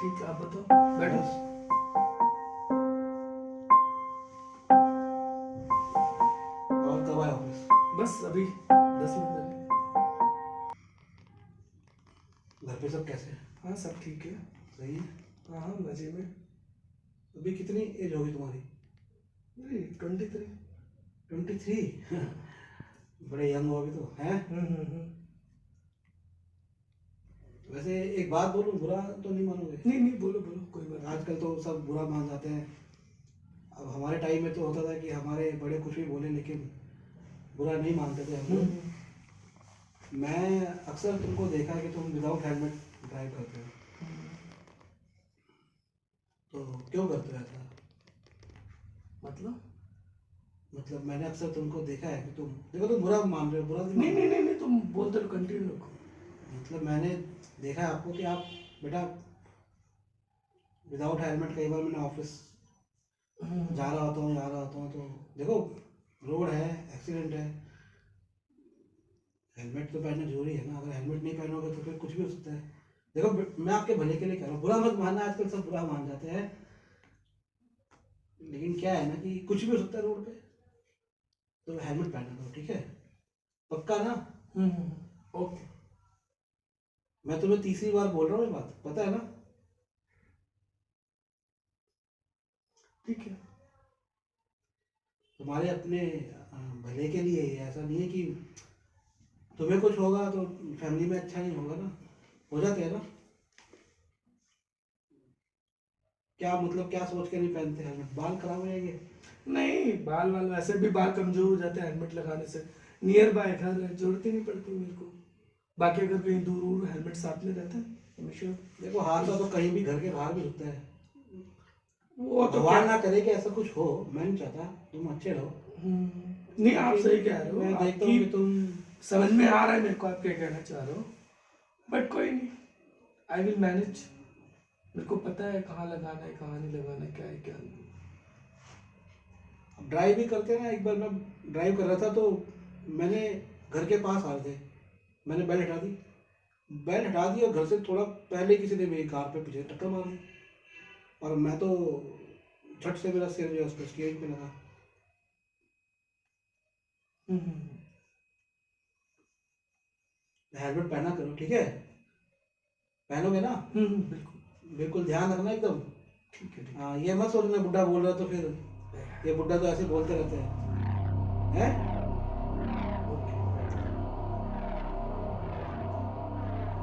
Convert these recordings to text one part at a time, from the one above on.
ठीक है, आप बताओ, बैठो। और कब आए ऑफिस? बस अभी 10 मिनट पहले। घर पे सब कैसे हैं? हाँ, सब ठीक है। सही है। हाँ हाँ, मजे में। अभी कितनी एज होगी तुम्हारी? मेरी 23। 23? बड़े यंग हो अभी तो हैं। वैसे एक बात बोलूं, बुरा तो नहीं मानोगे? नहीं नहीं, बोलो बोलो, कोई बात नहीं। आजकल तो सब बुरा मान जाते हैं। अब हमारे टाइम में तो होता था कि हमारे बड़े कुछ भी बोले लेकिन बुरा नहीं मानते थे हम लोग। मैं अक्सर तुमको देखा है कि तुम विदाउट हेलमेट ड्राइव करते हो, तो क्यों करते हो ऐसा? मतलब मैंने अक्सर तुमको देखा है कि तुम देखो, तुम बुरा मान रहे हो, बुरा नहीं नहीं नहीं नहीं, तुम बोलते रहो, कंटिन्यू रखो। मतलब मैंने देखा है आपको कि आप बेटा विदाउट हेलमेट, कई बार मैंने ऑफिस जा रहा होता हूँ, तो देखो रोड है, एक्सीडेंट है, हेलमेट तो पहनना जरूरी है ना। अगर हेलमेट नहीं पहनोगे तो फिर कुछ भी हो सकता है। देखो मैं आपके भले के लिए कह रहा हूँ, बुरा मत मानना, आजकल सब बुरा मान जाते हैं, लेकिन क्या है ना कि कुछ भी हो सकता है रोड पे, तो हेलमेट पहनना करो, ठीक है? पक्का ना? ओके। मैं तुम्हें तीसरी बार बोल रहा हूँ ये बात, पता है ना? ठीक है। तुम्हारे अपने भले के लिए ही है, ऐसा नहीं है कि तुम्हें कुछ होगा तो फैमिली में अच्छा नहीं होगा ना। हो जाते हैं ना। क्या मतलब, क्या सोच के नहीं पहनते हेलमेट? बाल खराब हो जाएंगे? नहीं, बाल वाल वैसे भी बाल कमजोर हो जाते हैं हेलमेट लगाने से। नियर बाय घर है, जरूरत ही नहीं पड़ती मेरे को। बाकी अगर कहीं दूर दूर हेलमेट साथ में रहता है हमेशा। देखो हादसा तो कहीं भी, घर के बाहर भी होता है। वो तो भगवान क्या। ना करे कि ऐसा कुछ हो, मैं नहीं चाहता, तुम अच्छे रहो। नहीं, आप सही कह रहे हो। मैं देखता हूँ कि तुम समझ में आ रहा है मेरे को आप क्या कहना चाह रहे हो, बट कोई नहीं, आई विल मैनेज। मेरे को पता है कहाँ लगाना है, कहाँ नहीं लगाना है, क्या है क्या नहीं। ड्राइव भी करते हैं ना। एक बार मैं ड्राइव कर रहा था तो मैंने, घर के पास आ रहे थे, मैंने बेल्ट हटा दी और घर से थोड़ा पहले किसी ने मेरी कार पे पीछे टक्कर मार दी, और मैं तो झट से मेरा सिर जो है उस पर स्टीयरिंग पे लगा। हेलमेट पहना करो, ठीक है? पहनोगे ना? बिल्कुल बिल्कुल ध्यान रखना एकदम। ठीक है। हाँ, ये मत सोचना बुढ़ा बोल रहा तो फिर ये बुढ़ा तो ऐसे बोलते रहते हैं, हैं?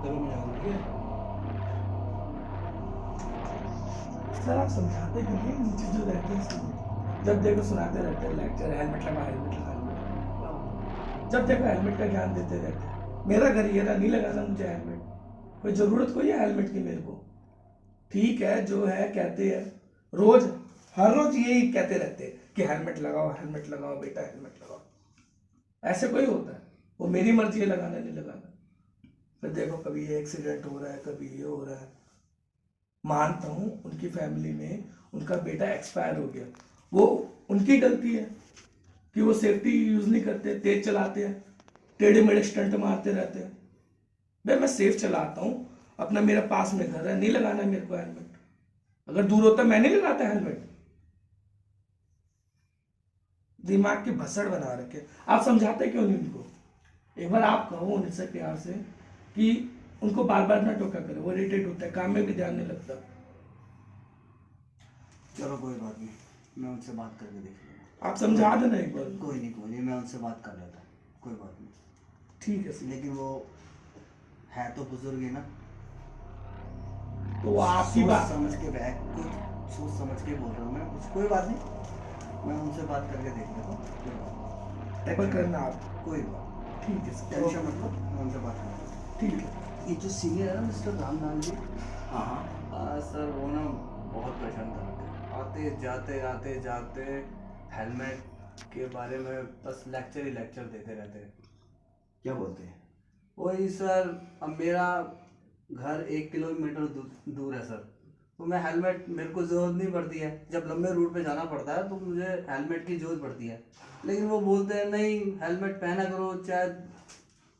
चलो मैं जा रहा हूँ, ठीक है? सर आप समझाते क्यों नहीं, नीचे जो रहते हैं जब देखो सुनाते रहते हैं लेक्चर, हेलमेट लगा हेलमेट लगा हेलमेट लगा। जब देखो हेलमेट का ज्ञान देते रहते हैं। मेरा घर ये रहा, नहीं लगाना मुझे हेलमेट, कोई ज़रूरत कोई है हेलमेट की मेरे को। ठीक है, जो है कहते हैं रोज, हर रोज यही कहते रहते हैं कि हेलमेट लगाओ बेटा, हेलमेट लगाओ। ऐसे कोई होता है? वो मेरी मर्जी है लगाना नहीं लगाना। फिर देखो कभी ये एक्सीडेंट हो रहा है, कभी ये हो रहा है। मानता हूँ उनकी फैमिली में उनका बेटा एक्सपायर हो गया, वो उनकी गलती है कि वो सेफ्टी यूज नहीं करते, तेज चलाते हैं, टेढ़े मेढ़े स्टंट मारते रहते हैं। भाई मैं सेफ चलाता हूँ अपना, मेरा पास में घर है, नहीं लगाना है मेरे को हेलमेट। अगर दूर होता मैं नहीं लगाता हेलमेट। दिमाग की भसड़ बना रखे। आप समझाते क्यों नहीं उनको? एक बार आप कहो उनसे प्यार से कि उनको बार बार ना टोका करो, वो इरिटेट होता है, काम में भी ध्यान नहीं लगता। चलो कोई बात नहीं, मैं उनसे बात करके देख लूँगा। आप समझा देना एक बार। कोई नहीं, मैं उनसे बात कर लेता हूँ, कोई बात नहीं। ठीक है सर। लेकिन वो है तो बुजुर्ग ही ना, तो वो आपकी सोच बात समझ के बैठ, कुछ सोच समझ के बोल रहा हूँ मैं, कुछ कोई बात नहीं, मैं उनसे बात करके देख लेता हूँ, कोई बात टेबल करना आप। नहीं, कोई बात ठीक है सर, टेंशन मत लो, मैं उनसे बात करता हूँ। ठीक है। ये जो सीनियर है ना मिस्टर रामलाल जी, हाँ हाँ। सर वो ना बहुत परेशान कर रखे हैं। आते जाते हेलमेट के बारे में बस लेक्चर ही लेक्चर देते रहते हैं। क्या बोलते हैं? वही सर, अब मेरा घर 1 किलोमीटर दूर है सर, तो मैं हेलमेट, मेरे को ज़रूरत नहीं पड़ती है, जब लंबे रूट पे जाना पड़ता है तो मुझे हेलमेट की ज़रूरत पड़ती है। लेकिन वो बोलते हैं नहीं हेलमेट पहना करो, चाहे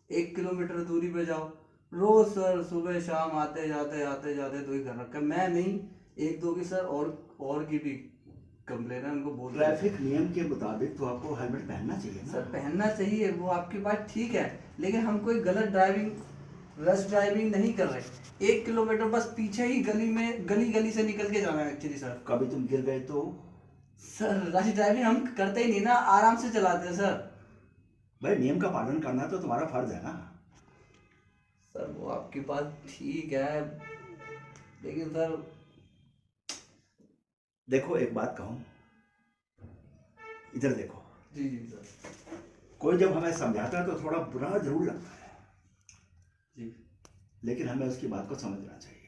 1 किलोमीटर दूरी पे जाओ। रोज सर सुबह शाम आते जाते तो ही कर रखा है। मैं नहीं, एक दो की सर और की भी कंप्लेन है, उनको बोल ट्रैफिक नियम के मुताबिक तो आपको हेलमेट पहनना चाहिए ना। सर पहनना चाहिए, वो आपकी बात ठीक है, लेकिन हम कोई गलत ड्राइविंग, रश ड्राइविंग नहीं कर रहे। 1 किलोमीटर बस पीछे ही गली से निकल के जाना है एक्चुअली सर। कभी तुम गिर गए तो? सर रश ड्राइविंग हम करते ही नहीं ना, आराम से चलाते हैं सर। भाई नियम का पालन करना तो तुम्हारा फर्ज है ना। सर वो आपकी बात ठीक है, लेकिन सर देखो एक बात कहूँ, इधर देखो, जी सर कोई जब हमें समझाता है तो थोड़ा बुरा जरूर लगता है, जी लेकिन हमें उसकी बात को समझना चाहिए।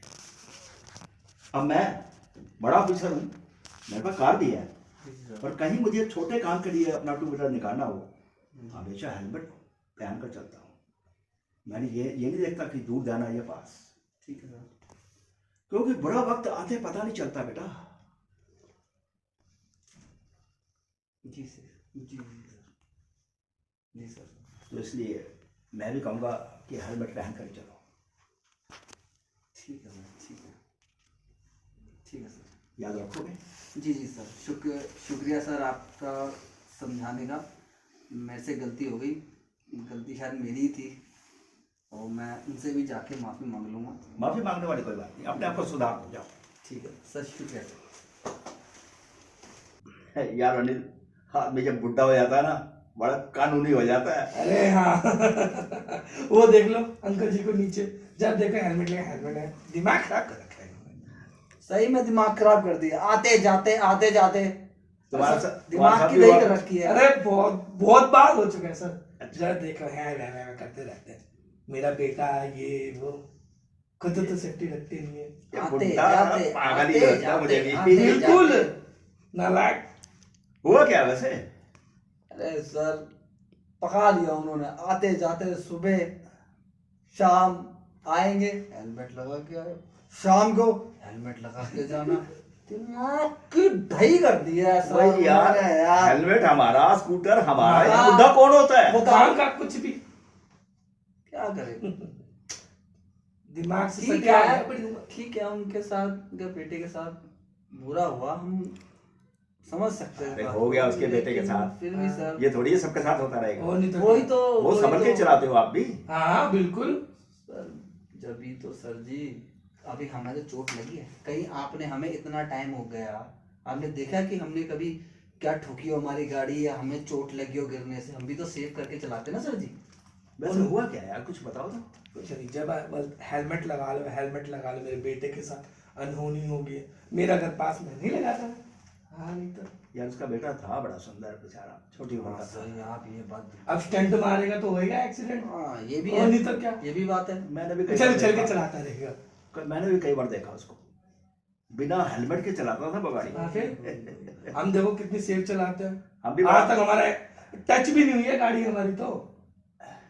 अब मैं बड़ा ऑफिसर हूँ, मेरे पास कार भी है, जी सर। और कहीं मुझे छोटे काम के लिए अपना 2 व्हीलर निकालना हो, हमेशा हेलमेट पहन कर चलता हूँ। मैंने ये नहीं देखता कि दूर जाना है या पास, ठीक है सर। क्योंकि बुरा वक्त आते पता नहीं चलता बेटा। जी सर, जी सर, जी सर। तो इसलिए मैं भी कहूँगा कि हेलमेट पहन कर चलो। ठीक है सर, ठीक है सर। याद रखोगे? जी सर, शुक्रिया सर आपका समझाने का। मेरे से गलती हो गई, गलती शायद मेरी ही थी, और मैं उनसे भी जाके माफ़ी मांग लूँगा। माफी मांगने वाली कोई बात नहीं, अपने आप को सुधार हो जाओ। ठीक है सर, शुक्रिया सर। यार अनिल, आदमी जब बुढ़ा हो जाता है ना, बड़ा कानूनी हो जाता है। अरे हाँ वो देख लो अंकल जी को नीचे, जब देखो हेलमेट लगा, हेलमेट है, दिमाग खराब कर रखा है इन्होंने। सही में दिमाग खराब कर दिया, आते जाते तुम्हारा दिमाग की भी दही हुआ? कर रखी है। अरे बहुत बार हो चुका है सर। जब देखो है करते रहते हैं, मेरा बेटा ये वो, खुद तो सेफ्टी रखते नहीं है। ये आते बुढ़ा जाते, पागल ही आते लगता है मुझे भी। जाते, बिल्कुल नालायक। हुआ क्या वैसे? अरे सर पका लिया उन्होंने, आते जाते सुबह शाम आएंगे हेलमेट लगा के आए, शाम को हेलमेट लगा के जाना। दिमाग की ढही कर दी है सर वही यार, उन्होंने यार। हेलमेट हमारा, स्कूटर हमारा, ये हाँ। बुढ़ा कौन होता है? वो काम का कुछ भी क्या करें। दिमाग से ठीक सटिया है, है, बड़ी उम्र। ठीक है, उनके साथ, उनके बेटे के साथ बुरा हुआ, हम समझ सकते हैं। अरे हो गया उसके बेटे के लेकिन साथ। फिर भी सर ये थोड़ी है सबके साथ होता रहेगा। वो नहीं तो वही क्या? तो वो वही संभल के तो- चलाते हो आप भी। हाँ बिल्कुल। सर जब ही तो सर जी, अभी हमें तो चोट लगी है, कहीं आपने हमें इतना टाइम हो गया, आपने देखा कि हमने कभी क्या ठुकी हो हमारी गाड़ी या हमें चोट लगी हो गिरने से, हम भी तो सेव करके चलाते ना सर जी। वैसे हुआ क्या यार, कुछ बताओ तो। कुछ नहीं, जब हेलमेट लगा लो, हेलमेट लगा लो, मेरे बेटे के साथ अनहोनी हो गई। मेरा घर पास में नहीं लगाता है। हाँ नहीं तो यार उसका बेटा था बड़ा सुंदर बेचारा, छोटी उम्र का था। सर आप ये बात, अब स्टंट मारेगा तो होएगा एक्सीडेंट, हाँ ये भी और है, नहीं तो क्या, ये भी बात है। मैंने भी कई चल बार चल के देखा। चलाता रहेगा। मैंने भी कई बार देखा उसको, बिना हेलमेट के चलाता था गाड़ी। हाँ, फिर हम देखो कितनी सेफ चलाते हैं, हम भी आज तक हमारा टच भी नहीं हुई है गाड़ी हमारी तो।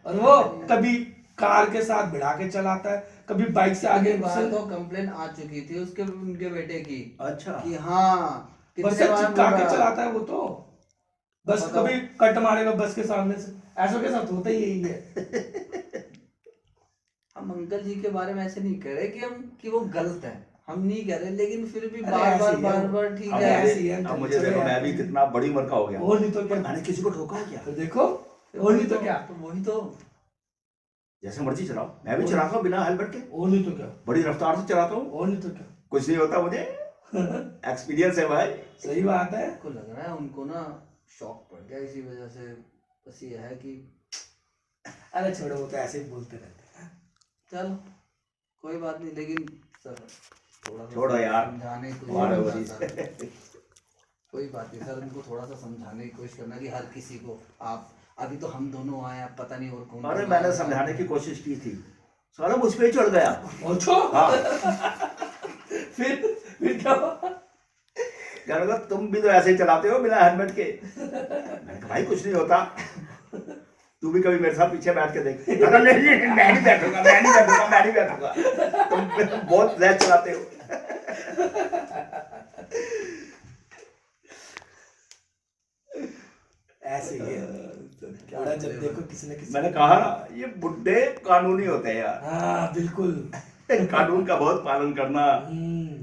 और वो कभी कार के साथ भिड़ा के चलाता है, कभी बाइक से आगे एक बार तो कंप्लेन आ चुकी थी उसके उनके बेटे की अच्छा, कि हाँ बस से कितने बार चिपका बोल के रहा। चलाता है वो तो। बस बताओ। कभी कट मारेगा बस के सामने से, ऐसों के साथ होता ही यही है। हम अंकल जी के बारे में ऐसे नहीं कह रहे कि वो गलत है, हम नहीं कह रहे, लेकिन फिर भी अरे बार ऐसे बार ही है बार वो। बार ठीक अब है। ऐसे ही है, अब मुझे चलो देखो, यार। मैं भी कितना बड़ी उम्र का हो गया, वो नहीं तो क्या, मैंने किसी को ठोका क्या? तो देखो वो नहीं तो क्या, तो वही तो जैसे मर्जी चलाओ, मैं भी चलाता हूँ बिना हेलमेट के, वो नहीं तो क्या, बड़ी रफ्तार से चलाता हूँ, वो नहीं तो क्या। कुछ नहीं होता मुझे, एक्सपीरियंस है भाई। सही बात है। को लग रहा है उनको ना शॉक पड़ गया इसी वजह से। बस ये है कि अरे छोड़ो, वो तो ऐसे ही बोलते रहते हैं। चलो कोई बात नहीं, लेकिन सर थोड़ा सा छोड़ो यार, समझाने की हमारे वो कोशिश चीज़। करना। कोई बात नहीं सर, उनको थोड़ा सा समझाने की कोशिश करना कि हर किसी को, आप अभी तो हम दोनों आए, आप पता नहीं और कौन अरे कौन मैंने आया। समझाने की कोशिश की थी, सारा मुझ पे ही चढ़ गया। ओछो हाँ, फिर क्या हुआ? कहने लगा तुम भी तो ऐसे ही चलाते हो बिना हेलमेट के। मैंने कहा भाई कुछ नहीं होता, तू भी कभी मेरे साथ पीछे बैठ के देख। कहता, नहीं नहीं मैं नहीं बैठूंगा, मैं नहीं बैठूंगा, मैं नहीं बैठूंगा, तुम बहुत रैश चलाते हो। ऐसे ही है बूढ़ा जब देखो किसी न किसी मैंने कहा ना ये बुड्ढे कानूनी होते हैं यार। हाँ बिल्कुल। कानून का बहुत पालन करना।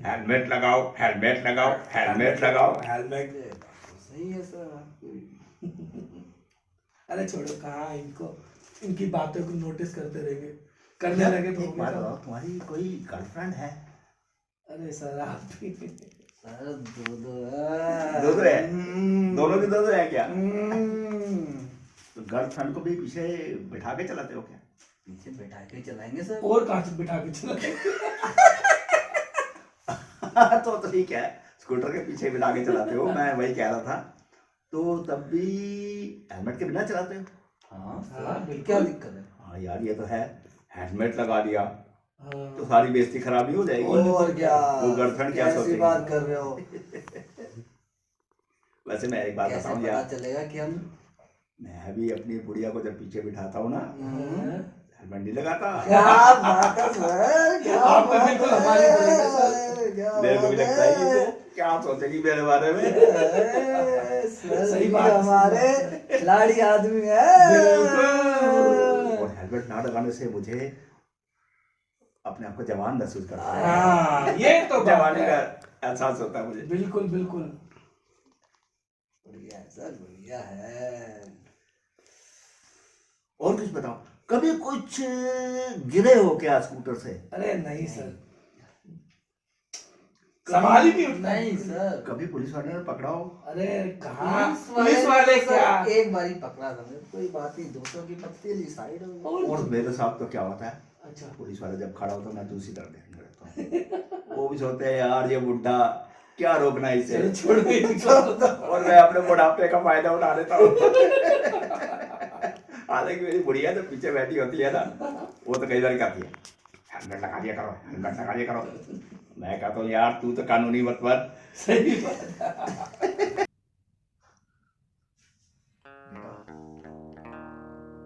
हेलमेट लगाओ, हेलमेट लगाओ, हेलमेट लगाओ। हेलमेट। सही है सर। अरे छोड़ो कहाँ इनको, इनकी बातों को नोटिस करते रहेंगे, करने लगे तो एक बात बताओ, तुम्हारी कोई गर्लफ्रेंड है? अरे सर आप भी सर दो है। दो है? दोनों की दो है क्या? तो गर्लफ्रेंड को भी पीछे बिठा के चलाते हो क्या? पीछे बैठा के चलाएंगे सर। और कहाँ से बिठा के चला तो ठीक है, स्कूटर के पीछे बिठा के चलाते हो, मैं वही कह रहा था। तो तब भी हेलमेट के बिना चलाते हो? हाँ हाँ, बिल्कुल। क्या दिक्कत है? हाँ यार ये तो है, हेलमेट लगा दिया हाँ। तो सारी बेइज्जती खराब नहीं हो जाएगी? और क्या? वो गर्लफ्रेंड क्या कैसी सोचेगी? बात कर रहे हो? वैसे मैं एक बात कैसे बताऊं पता यार, चलेगा कि हम मैं भी अपनी बुढ़िया को जब पीछे बिठाता हूँ ना, हेलमेट नहीं लगाता। क्या बात है सर, क्या आप तो बात बिल्कुल है, हमारी तरह के सर। क्या मेरे को भी बात लगता है कि है। वो क्या सोचेगी मेरे बारे में। सर सही ये बात है, हमारे सही बात खिलाड़ी आदमी है। बिल्कुल। और हेलमेट ना लगाने से मुझे अपने आप को जवान महसूस करता है। हाँ ये तो बात जवानी है। का एहसास होता है मुझे। बिल्कुल बिल्कुल। बढ़िया है सर, बढ़िया है। और कुछ बताओ, कभी कुछ गिरे हो क्या स्कूटर से? अरे नहीं सर, सवाल ही नहीं उठता। नहीं सर। कभी पुलिस वाले ने पकड़ा हो? अरे कहाँ पुलिस वाले क्या? सर एक बार ही पकड़ा था मेरे, कोई बात नहीं, दूसरों की पत्ती साइड हो गई। और मेरे साथ तो क्या होता है, अच्छा पुलिस वाला जब खड़ा होता है मैं दूसरी तरफ देखने लगता हूँ। वो भी सोचते हैं यार ये बुड्ढा, क्या रोकना है इसे। चलो छोड़ो इनको। और मैं अपने बुढ़ापे का फायदा उठा लेता हूँ। हालांकि मेरी बुढ़िया तो पीछे बैठी होती है ना, वो तो कई बार कहती है हेलमेट लगा दिया करो, हेलमेट लगा दिया करो। मैं कहता हूँ यार तू तो कानूनी मत बन। सही बात है।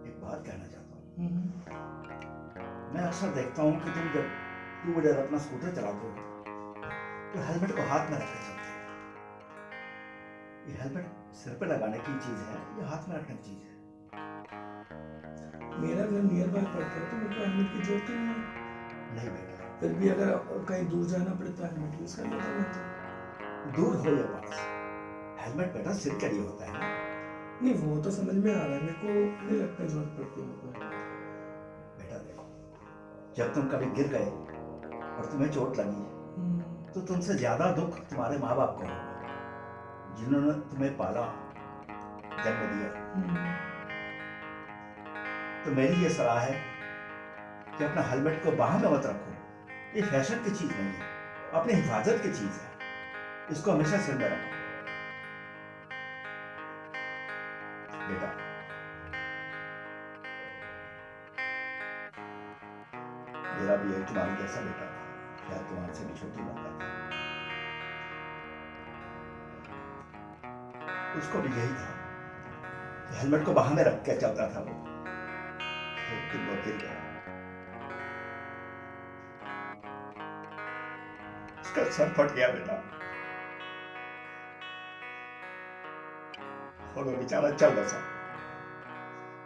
एक बात कहना चाहता हूँ, मैं अक्सर देखता हूँ कि तुम जब टू व्हीलर अपना स्कूटर चलाते हो तो हेलमेट को हाथ में रखकर चलते हो। ये हेलमेट सिर पे लगाने की चीज है या हाथ में रखने की चीज है? मेरा घर नियर बाय पड़ता है तो मेरे को हेलमेट की जरूरत ही नहीं है। नहीं बेटा, फिर भी अगर कहीं दूर जाना पड़े तो हेलमेट यूज कर लेता हूँ मैं तो। दूर हो या पास, हेलमेट बेटा सिर के लिए होता है ना। नहीं वो तो समझ में आ रहा है, मेरे को नहीं लगता जरूरत पड़ती है मेरे को। बेटा देखो, जब तुम कभी गिर गए और तुम्हें चोट लगी तो तुमसे ज्यादा दुख तुम्हारे माँ बाप को होगा जिन्होंने तुम्हें पाला, जन्म दिया। तो मेरी ये सलाह है कि अपना हेलमेट को बाह में मत रखो। ये फैशन की चीज नहीं है, अपनी हिफाजत की चीज है। इसको हमेशा सिर में रखो बेटा। मेरा भी एक तुम्हारे जैसा बेटा था, शायद तुम्हारे से भी छोटी बन जाता। उसको भी यही था, हेलमेट को बाह में रख के चलता था वो। एक दिन वो गिर गया, उसका सर फट गया बेटा, और वो बेचारा चल बसा।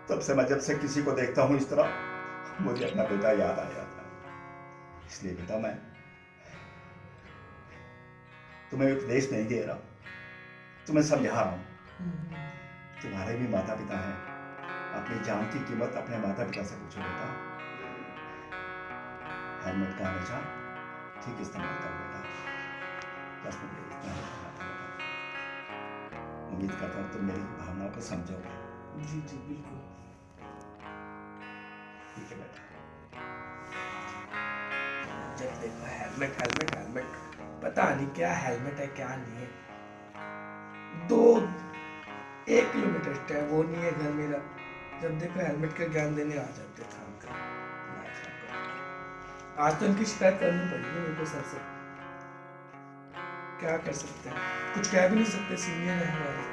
तब से मैं जब से किसी को देखता हूं इस तरह, मुझे अपना बेटा याद आ जाता है। इसलिए बेटा मैं तुम्हें उपदेश नहीं दे रहा, तुम्हें समझा रहा हूं। तुम्हारे भी माता पिता हैं, अपनी जान की कीमत अपने माता पिता से पूछो बेटा। हेलमेट का हमेशा ठीक इस्तेमाल करो बेटा। बस मुझे इतना ही कहना था बेटा। उम्मीद करता हूँ तुम मेरी भावनाओं को समझोगे। जी जी बिल्कुल। ठीक है बेटा। जब देखो हेलमेट हेलमेट हेलमेट, पता नहीं क्या हेलमेट है क्या नहीं है। 1 किलोमीटर है वो नहीं है घर मेरा, जब देखो हेलमेट का ज्ञान देने आ जाते हैं काम का। आज तो इनकी शिकायत करनी पड़ेगी मेरे को सर से। क्या कर सकते हैं, कुछ कह भी नहीं सकते, सीनियर है हमारे।